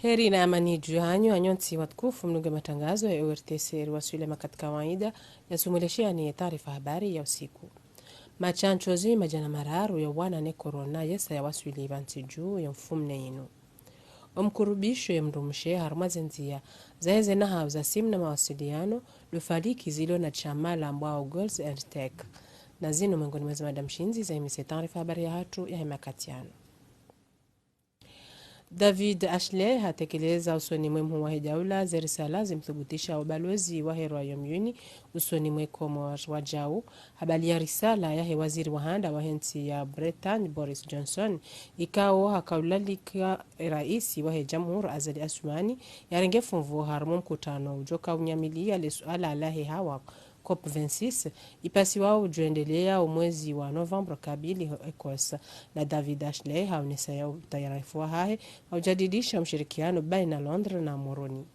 Heri na amani juu hanyu anyonsi watukufu mnunge matangazo ya URTC ruwaswile makati kawaida ya sumuleshia ni taarifa habari ya usiku. Machanchozi majana mararu ya wana ne corona yesa ya waswile ivanti juu ya mfumne inu. Omkurubisho ya mrumushe harumazenzia zaeze na hauza simu na mawasiliano lufaliki zilo na chamala ambao Girls and Tech. Na zinu mengoni mwezi Madam Shinzi za imise taarifa habari ya hatu ya hemakatiano. David Ashley hatekeleza usoni mwe wa hidaula za risala zimthubutisha ubalozi wa Royal Uni usoni mwe Komor wajau. Habari ya risala ya waziri wa handa wa hensi ya Britain Boris Johnson ikao hakaulalika raisi wa jamhuri Azali Assoumani yarengefu mvu harmu mkutano ujoka unyamilia le suala alahe hawa COP26 ipasi wao ujuendelea umwezi wa November kabili Ecosse na David Ashley haunisa ya utayarifu wa hae haujadidisha mshirikiano baina Londres na Moroni.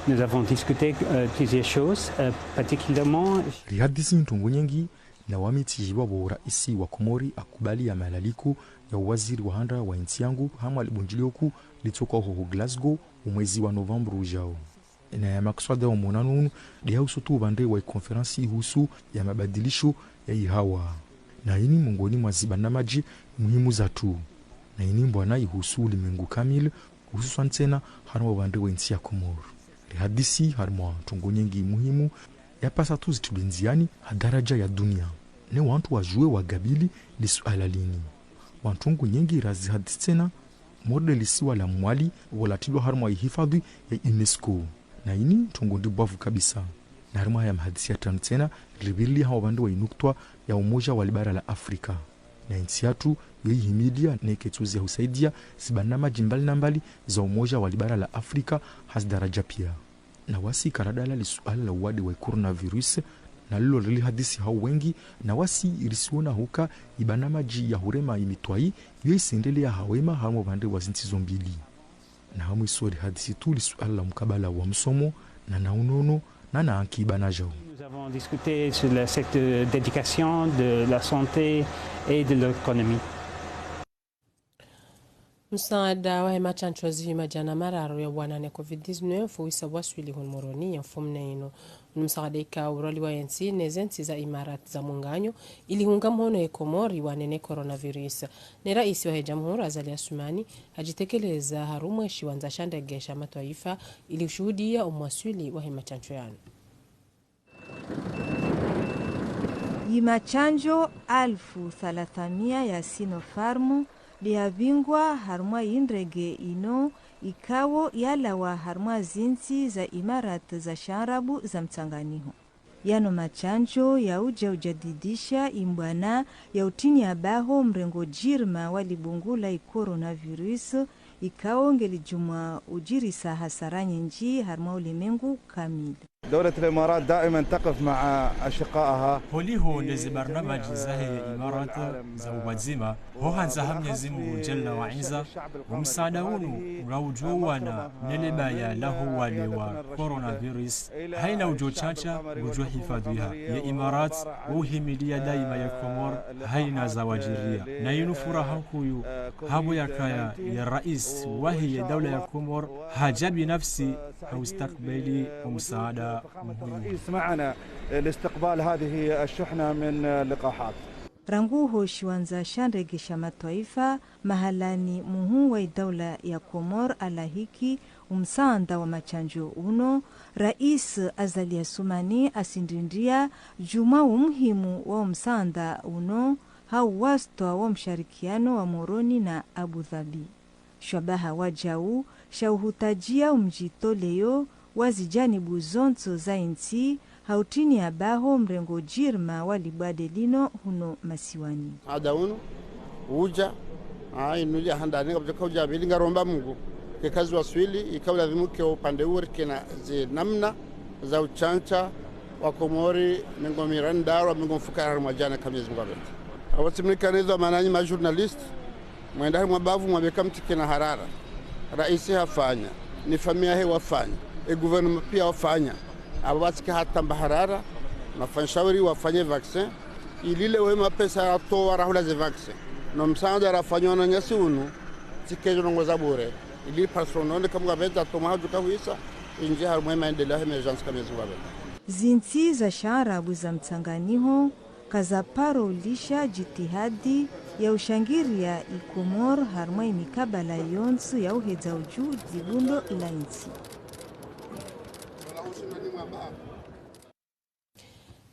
Nous avons discuté plusieurs choses, particulièrement rihadisi ntungu nyingi na wamitijiwa wa raisi wa Komori akubali ya malaliko ya waziri wa handa wa nchi yangu hama libunjilioku litoka huko Glasgow umwezi wa November ujao. Na ya makswada wa monanunu liya usotu bande wa konferansi husu ya mabadilisho ya ihawa. Na ini mungoni mwazibana maji muhimu zatu. Na ini mbwana ihusu ulimengu kamil hususan tena harma bande wa nchi ya Komoro. Rihadisi harma tungo nyingi muhimu ya pasatu zitubenziani hadaraja ya dunia. Ne wantu wajue wagabili lisuala lini. Wantungu nyingi razi hadisi tena modelisi wala mwali walatilo harma ihifadhi ya UNESCO. Na ini tungondi bavu kabisa. Na harma ya mahadisi ya tena libili hawa bandu wa inuktwa ya umoja wa libara la Afrika. Na inti yatu yoi himidia na iketuzi ya husaidia sibanama jimbali na mbali za umoja wa libara la Afrika hasdaraja pia. Na wasi karadala li suala la uwadi wa coronavirus na lilo lili hadisi hao wengi na wasi irisiona huka ibanama ji ya hurema imitwai yoi sendele ya hawema harma bandu wa zinti zombili. Na hamu isori hadisi tu li suala la mkabala wa msomo na naunono na naankiba jao. Nous avons discuté sur le secteur d'éducation, de la santé et de l'économie. Msaada wa hemachanchozi majana mararu ya wana ne COVID-19 fuwisa waswili hunmoroni ya mfumne ino. Msaada ika uroli wa yensi nezensi za imarat za munganyo ili hunga mhono ya Komori wanene coronavirus. Ne raisi wa jamhuri Azali Assoumani hajitekeleza harumweshi wanza shandegesha mataifa ili ushuhudia umwaswili wa hemachanchoyano. Yimachanjo 1300 ya Sinopharm lihavingwa harmwa indrege ino ikawo yalawa harmwa zinsi za imarat za sharabu za mtanganiho. Yano machanjo ya ujadidisha imbwana ya utini abaho mrengo jirma walibungula coronavirus ikawo ngelijumwa ujirisa hasaranye nji harmwa ulimengu kamili. دولة الإمارات دائما تقف مع أشقائها. هو نزي برنامج زاهي إمارات زوبازيما هو هنزهم يزيم جل وعزة ومساعدون روجوانا نلبايا له ولوا كورونا فيروس هاي وجود شاشة وجود حفاظها يا إمارات وهميديا دائما يكمر هاي زواجرية ناينو فرحان كويو هابو يكايا يا رئيس وهي دولة يكمر هجاب نفسي أو استقبالي ومساعدة الرئيس معنا لاستقبال هذه الشحنة من اللقاحات. Ranguho shiwanza shanregesha mataifa mahalani muhu wa daula ya Komor alahiki umsaanda wa machanjo uno Rais Azali Assoumani asindindia juma umuhimu wa umsaanda uno hauwastwa wa msharikiano wa Moroni na Abu Dhabi. Shabaha wajau shauhutajia umjitoleo wazijanibu zonzo za inti hautini abaho mrengo jirma walibwadelino huno masiwani. Adauno uja inulia handani kabisa kauja bilinga romba Mungu kikazi waswili ikawa lazimuke upande uri kina namna za uchancha wa Komori mingo mirandaro mingo mfukara mwajana kamizi mwabeti. Awatimikanizo mananyi majournalist mwendahi mwabavu mwabeka mtikina harara raisi hafanya ni familia he wafanya gouvernement pia wafanya abawatike hata mbaharara mafanshauri wafanye vaccin ilile wema pesa ato warahula ze vaccin no msaada rafanywa na nyasi unu tikejo ngo zabure ili personone kama wabeza tomaju kahuisa inji harmwe maendeleo emergency kama zuwa. Zinti za sharabu za mtanganiho kazaparo lisha jitihadi ya ushangiria ikomor harmwe mikabala yonsu ya uheza uju zibundo la insi.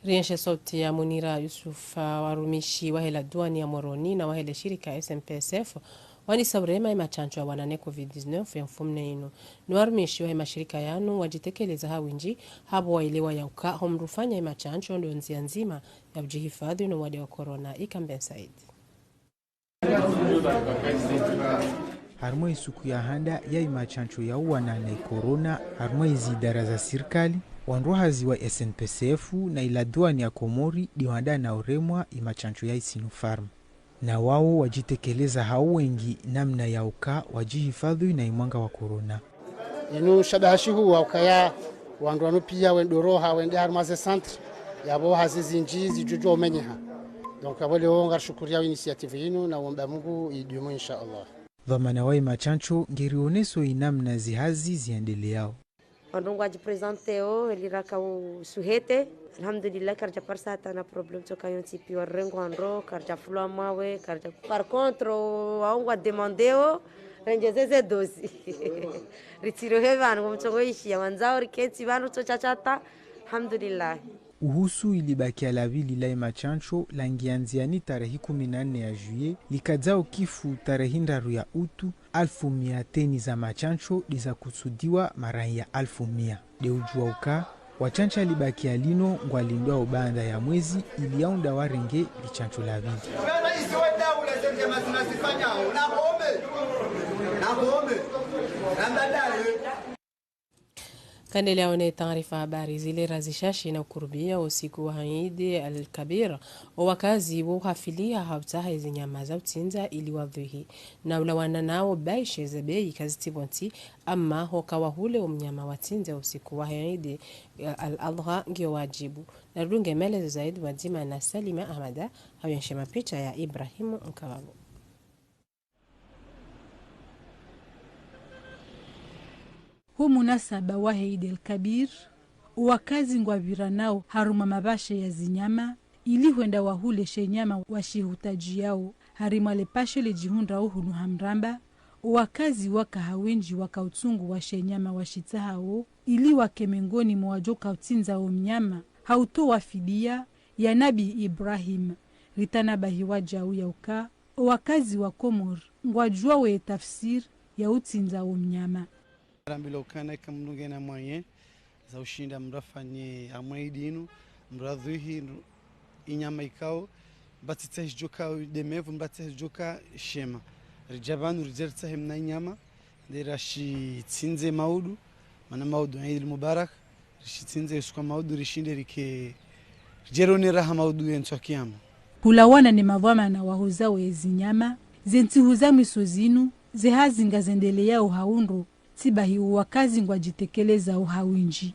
Rienshe sauti ya Munira Yusuf warumishi wahela duani ya Moroni na wahele shirika SMPSF wani saurema ima chancho ya wanane COVID-19 ya mfumne inu. Nuwarumishi wa ima shirika yanu wajitekeleza hawinji habu wailewa ya uka homrufanya ima chancho ndo nzia nzima ya ujihifadhi na wade wa korona. Ikamben Said. Harmo isuku ya handa ya ima chancho ya uwana na korona harmo izi idara za sirikali wanrohazi wa SNPCF na iladuani ya Komori diwada na uremwa imachancho ya Sinopharm. Na wao wajitekeleza hao wengi namna ya uka wajihifadhi na imwanga wa korona. Inu shadahashihu wa ukaya wanduanu pia wendoroha wende harmaze centre yabo hazizi njizi juju omenyeha. Donc abole wonga shukuria initiative inu na womba Mungu idumu inshallah. Dhamana wa imachancho ngirioneso inamna zihazi ziendeleao. Andongo ajipresenteo eliraka usuhete alhamdulillah karja parsata na problem toka yonti piwa rengo andro karja fulwa mawe karja par contre waongo demandeo renjezeze dozi ritiro hevan mtongo ishi ya wanzao riketi banu tochachata alhamdulillah. Uhusu ilibaki alavili la imachancho langianziani tarehi 14 ya juye likadzao kifu tarehi ndaru ya utu 1100 za machancho liza kusudiwa marai ya 1100. Deujua uka wachancha libaki alino ngwalindwa ubanda ya mwezi iliaunda warenge lichancho lavili. Kandele one taarifa habari zile razishashi na ukurubia usiku wa Eid al-Kabir wakazi wahafilia hautaha zinyama za utinza ili wadhihi na ulawana nao baishe za bei kazitibonti ama hokawa hule umnyama watinza usiku wa Eid al-Adha ngio wajibu na runge mele zaidi wazima na Salima Ahmada hawenshi mapicha ya Ibrahimu Mkawago. Hu munasaba wa Eid al-Kabir wakazi ngwavira nao haruma mabashe ya zinyama ili huenda wahule shenyama washihutaji yao harima lepashe lejihunda uhunu hamramba wakazi waka hawenji waka utungu wa shenyama washita hao ili wakemengoni mwajoka utinza o mnyama hauto wafidia ya Nabi Ibrahim ritanabahi wajau ya uka wakazi wa Komor ngwajua we tafsir ya utinza o mnyama. Rambilo kana kamnunge na mwenye za ushinda mrafanye amwaidinu mradhuhi inyama ikao batitse joka demevu batitse joka shema rijabanu rijerta hemna inyama ndirashi tsinze maudu mana maudu Eid Mubarak rishitsinze usuka maudu rishinde rike jerone raha maudu yentsokiyama hulawana ni mavama na wahuza wezi nyama zenti huzami sozinu zehazinga zendelea uhaundu tibahi wakazi ngwajitekeleza uhawinji.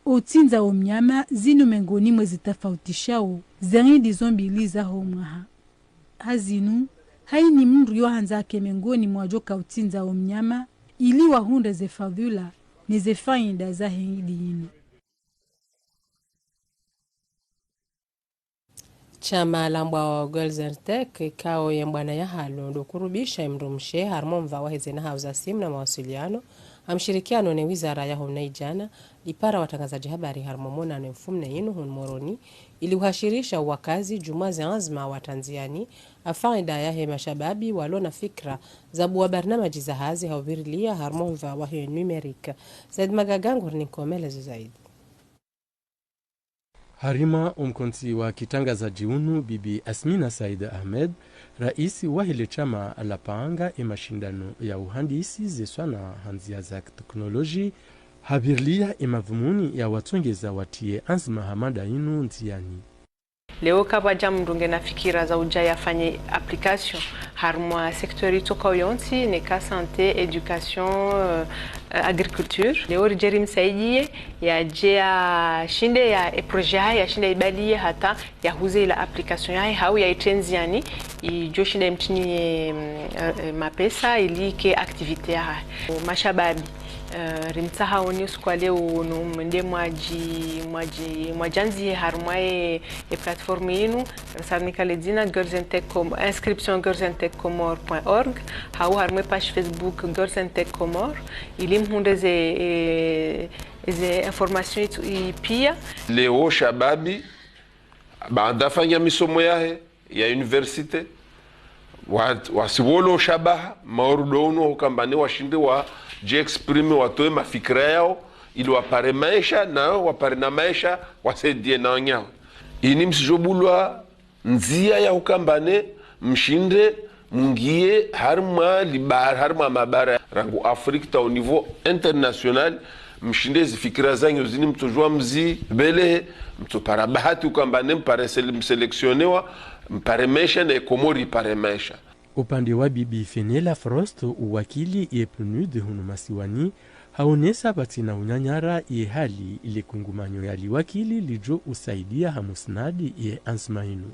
Utinza o mnyama zinu mengoni mwezi tafautishao zaidi zombili za homwaha. Hazinu haini mndu yohanza kemengoni mwajoka utinza o mnyama ili wahunde ze fadhula ni ze faida za Eid inu. Chama lambwa wa Golzertek kao yembwana ya halo ndo kurubisha imrumshe harmomva wahezena hauza simu na mawasiliano amshirikiano ne wizara ya Honaijana lipara watangazaji habari harmomona na mfumne inu hun Moroni ili uhashirisha wakazi jumazi azma wa Tanziani afaida ya hema shababi walona fikra zabu wa barnamaji za hazi hawirilia harmomva wa hiyo numerika. Zaid Magagangu nikomelezo zaidi. Harima umkonsi wa kitangazaji unu Bibi Asmina Said Ahmed, raisi wa hile chama la paanga mashindano ya uhandisi zeswana hanzia za teknoloji, habirlia madhumuni ya watongeza watie azma hamada inu ntiani. Leo kaba jamu ndunge na fikira za ujaya fanye application harmwa sektori toka yonti neka santé éducation agriculture leo jerim saidie ya jea shinde ya projet ya shinde ibalie hata ya huze ila application ya hau ya itenziani i jo shinde mtini mapesa ili ke activité ya mashababi rimtaha woni skwale wonu mende mwajanzi harmwae platform yinu sarnika ledina Girls and Tech inscription girlsandtechcomore.org hau harmwe page Facebook Girls and Tech Comore ili mhunde ze information pia leo shababi baadafanya misomo yahe ya university wasiwolo shabaha maorudono kambane washinde wa exprime watoe mafikira yao ili wapare maisha na wapare na maisha wasaidie na wanyao ini msijobulwa nzia ya ukambane mshinde mungie harma libar harma mabara rangu Afrika au niveau international mshinde zifikira zanyu zini mtojua mzi bele mtopara bahati ukambane mpare mseleksionewa mpare maisha na Komori pare maisha. Upande wa Bibi Fenela Frost, uwakili yepunu de hunu masiwani, haonesa batina unyanyara ye hali ile kungumanyo yali wakili lijo usaidia hamusnadi ye ansmainu.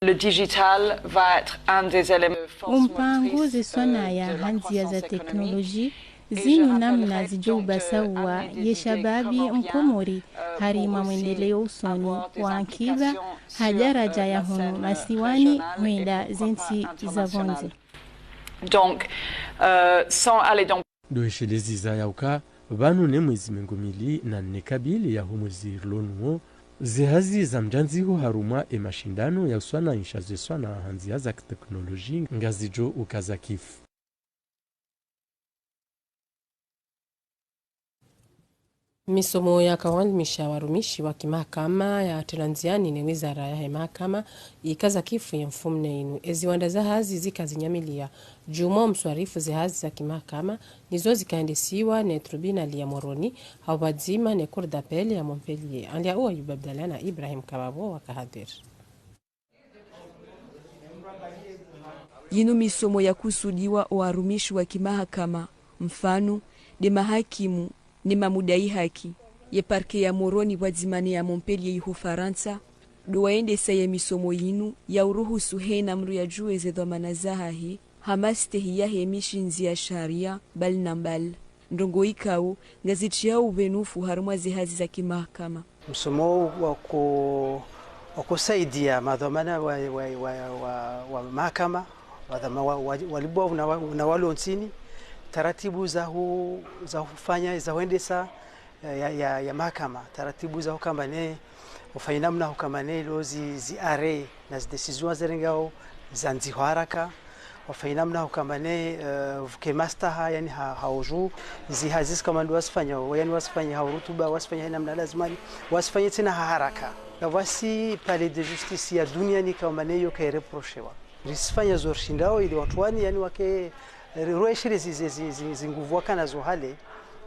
Le digital va être un des éléments. Mpango zisona ya hanzia za teknoloji zinu namna zijobasawa ye shababi Mkomori harima mwendeleo usoni wa akiba hajaraja ya hunu masiwani huenda zinti za vonzi. Donc, sans aller dans... Doeshelezi za yauka, vanu ne mwezi mengomili na nekabili ya humuzir lonuo, zihazi za mjanziho haruma mashindano ya uswana inshazeswa na hanzia za teknoloji ngazijo ukazakifu. Misomo ya kawandimisha warumishi wa kimahakama ya Telanziani ni wizara ya mahakama ikaza kifu ya mfumne inu. Eziwanda za hazi zikazinyamilia. Jumo mswarifu za hazi za kimahakama nizo zikaendesiwa ne tribunali ya Moroni hawadzima ne cour d'appel ya Montpellier. Andia uwa Yubabdalana Ibrahim Kababo wakahadir. Yinu misomo ya kusudiwa warumishi wa kimahakama mfano de mahakimu ni mamudai haki ye parke ya Moroni wadzimani ya Montpellier ihu Faransa do waende saye misomo yinu ya uruhusu hena mru ya juwe ze dhamana zahahi hamaste hiya hemishinzi ya sharia bal nambal ndongo ikao ngaziti ya uvenufu harumwa zihazi za kimahakama. Msomo wakusaidia madhamana wa mahakama walibu na walonsini taratibu za kufanya za kuendesha ya mahakama taratibu za kukambane ufanye namna kukambane lo ziare na decision zerengao za nziho haraka ufanye namna kukambane vuke master yani hauju zihazis kama ndo wasifanya yani wasifanya haurutuba wasifanya namna lazima wasifanye tena haraka na wasi pale de justice ya dunia ni kama neyo ka reprochewa risifanya zorshindao ili watu wani yani wake roeshire zinguvu kana zo hale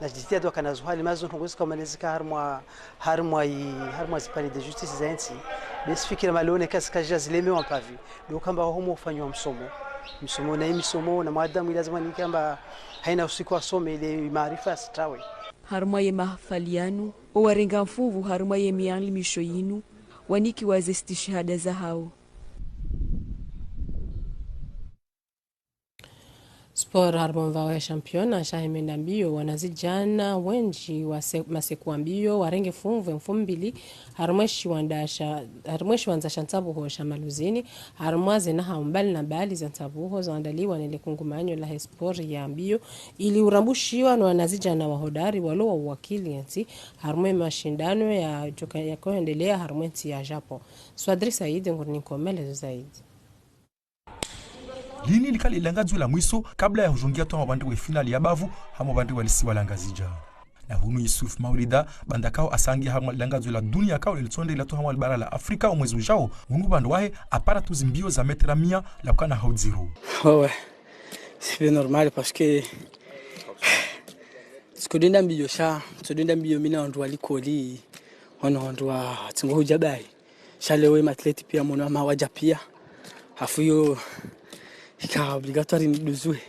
na jitihada kana zo hale mazo ngongozi kama nezika harmwa zipali de justice zaensi besifikira malone kasikaja zileme wampavi ndio kamba homo ufanywa msomo na misomo na maadamu lazima ni kamba haina usiku asome ile maarifa stawe harmwa ye mahfalianu owarenga mfuvu harmwa ye mianli mishoyinu waniki wazesti shahada za hao. Sport harbon vawe champion shahimenda mbio wanazijana wenji maseku mbio warenge fumvu mfumbili harmweshi wanza shantabuho shamaluzini harmwaze na hambali na bali za ntabuho zaandaliwa nile kungumanyo la sport ya mbio ili urambushiwa na wanazijana wahodari walo wa uwakili yansi harmwe mashindano ya joka ya koendelea harmwensi ya Japan. Swadri Said ngurnikomele zaidi. Lini likali ilangazwe la mwiso kabla ya hujungia toa mabandi wa finali ya bavu hamo bandi walisiwa langazija. Na hunu Yusuf Maulida bandakao asangi hamo ilangazwe la dunia kao ilitonde ila toa bara la Afrika o mwezi ujao mungu bandu wahe apara tuzi mbio za metra 100 la kukana haudziru. Ouais, c'est normal parce que sikudinda mbio sha, tudinda mbio mina wandu walikoli wandu wa tingo hujabai. Shalewe matleti pia mwana mawaja pia. Hafuyo ka obligatoire ni duzwe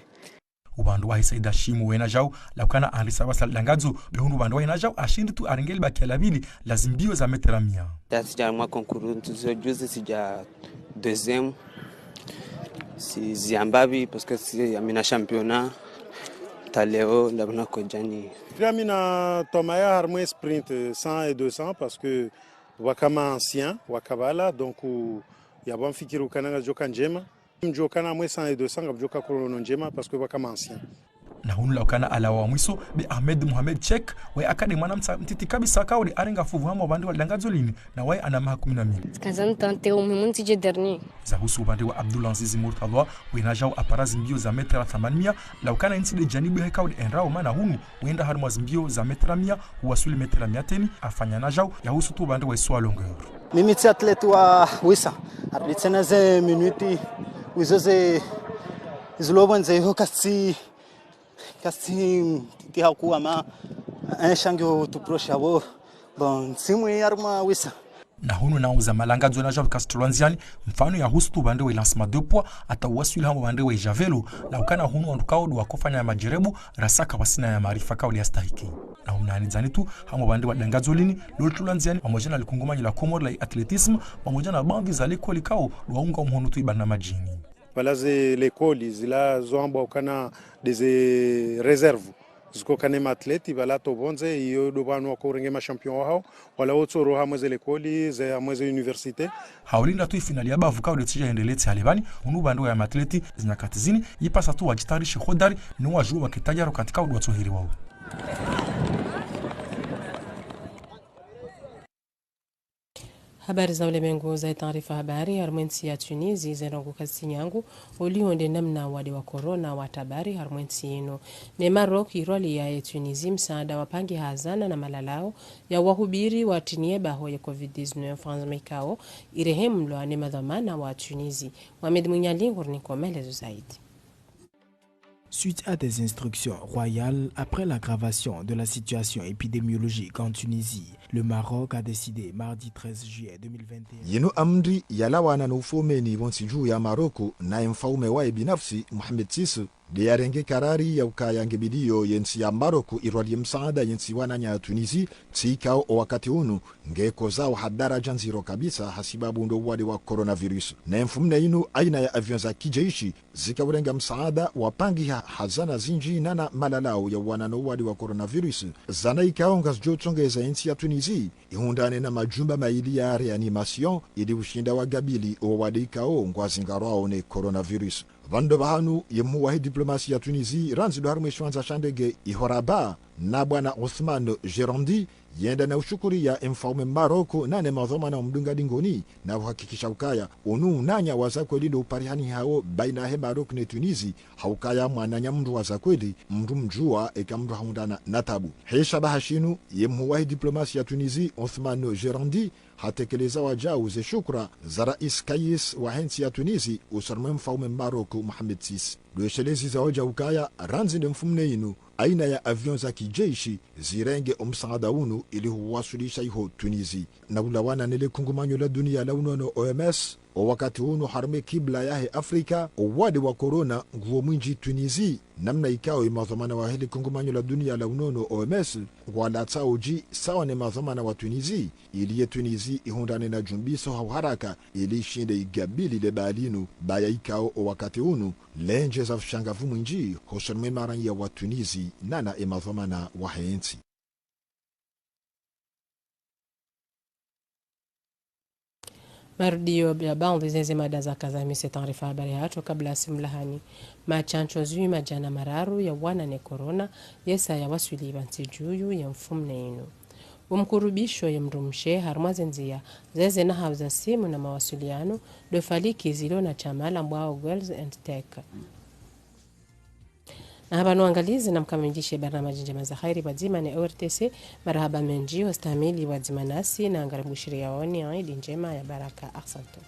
ubandu wa Saida Shimu wena jao laukana alisa wasa langazo behunu ubandu wa jao ashindi tu arengeli bakia labili lazimbio za metera 100. Sija mwa konkuru juzi sija deuxième si Zimbabwe parce que si amina championnat taleo ndabona kojani Amina tomaya harmo sprint 100 et 200 parce que wakama ancien wakabala donc ya bon fikiru kananga joka njema mjokana mwe 100 et 200 ngabjoka kolono njema parce que wakama ancien na hunu laukana ala wa mwiso be Ahmed Mohamed Chek we akade mwana mtiti kabisa kauli arenga fuvu hamo bandi wa langazo lini na wae ana maha 12. Kazan tante umimunti je dernier za husu bandi wa Abdulaziz Murtadha we na jao aparazi mbio za metra 800 laukana insi de janibu ya kauli enrao mana hunu wenda harmo mbio za metra 100 huwasuli metra 100 afanya na jao ya husu tu bandi wa iswa longueur. Mimi ti athlete wa wisa arbitrena ze minuti wizoze izlobonze hokasi kasi tihakuwa ma enshangyo tuprosha wo bon simu yarma wisa na hunu na uza malangazo na Jean Castelonziani mfano ya husu tu bande wa lancement de poids atawasili hamo bande wa Javelo la ukana hunu ondukao do wakofanya ya majirebu rasaka wasina ya maarifa kauli ya stahiki na unani zani tu hamo bande wa langazo lini loltulanziani pamoja na likungumanyi la Comor la atletisme pamoja na bandi za likoli kao waunga mhono tu ibana majini balaze l'école zila zoamba ukana des réserves ziko kanema atleti bala to bonze iyo do banu ko rengema champion wao wala otso roha mweze l'école za mweze université haulinda tu finali ya bavu kao letija endelete halibani unu bando ya atleti zinyakatizini yipasa tu wajitarishe hodari ni wajua wakitajaro katika udwatohiri wao. Habari za ulimwengu za taarifa habari harmwensi ya Tunisia zerongo kasinyangu ulionde namna wade wa corona wa tabari harmwensi ino ne Maroc iroli ya Tunisia msaada wapangi hazana na malalao ya wahubiri wa tinieba ho ya COVID-19 France Mekao irehemlo ne madhamana wa Tunisia Mohamed Mounyalingo ni komelezo zaidi. Suite à des instructions royales, après l'aggravation de la situation épidémiologique en Tunisie, le Maroc a décidé mardi 13 juillet 2021. Yenu amri yalawana na ufomeni bonsi juu ya Maroko na mfaume wa binafsi Mohamed Sisi de yarenge karari ya ukayange bidio yensi ya Maroko irwali msaada yensi wananya ya Tunisi tsikao wakati unu ngeko zao hadaraja nziro kabisa hasibabu ndo wade wa coronavirus. Na mfumne inu aina ya avion za kijeishi zikaurenga msaada wapangi hazana zinji nana malalao ya wanano wade wa coronavirus. Zana ikao ngazjotongeza yensi ya Tunisi ihundane na majumba maili ya reanimation ili ushinda wa gabili o wade ikao ngwazingarwao ne coronavirus. Vando bahanu yemuwahi diplomasi ya Tunisi ranzido harumwe shwanza shandege ihoraba na bwana Othman Gerondi yenda na ushukuri ya mfaume Maroko nane madhoma na mdunga dingoni na uhakikisha ukaya unu nanya wazakweli do uparihani hao baina he Maroko ne Tunisi haukaya mwananya mdu wazakweli mdu mjua eka mdu haundana natabu. Hesha bahashinu yemuwahi diplomasi ya Tunisi Othman Gerondi hatekeleza wajau ze shukra za Rais Kais wa hensi ya Tunisi usarmwe mfaume Maroko Mohamed Sisi. Dueshelezi za hoja ukaya ranzinde mfumne inu aina ya avion za kijeishi zirenge msaada unu ili huwasulisha iho Tunisi. Na ulawana nile kungumanyo la dunia la unono OMS o wakati unu harme kibla yahe Afrika o wade wa corona nguo mwinji Tunisi namna ikao imadhamana wa hili kungumanyo la dunia la unono OMS wala tsaoji sawa ne madhamana wa Tunisi ili ye Tunisi ihundane na jumbiso hau haraka ili shinde igabili le balinu baya ikao o wakati unu lenje za fshangavu mwinji hoshanme maran ya wa Tunisi nana imadhamana wa hensi. Marudio ya baadhi zeze mada za kazamisi taarifa habari hato kabla simlahani machancho zui majana mararu ya wana ne corona yesa ya waswili banti juyu ya mfumne inu umkurubisho ya mrumshe harmazenzia zeze na hauza simu na mawasiliano dofaliki zilo na chamala mbwao Girls and Tech. Na haba nuangalizi na mkamenjishe barnamaji njema za khairi wadzima ni ORTC marahaba menji wastamili wadzima nasi na angaribu shiria wani aidi njema ya baraka. Asante.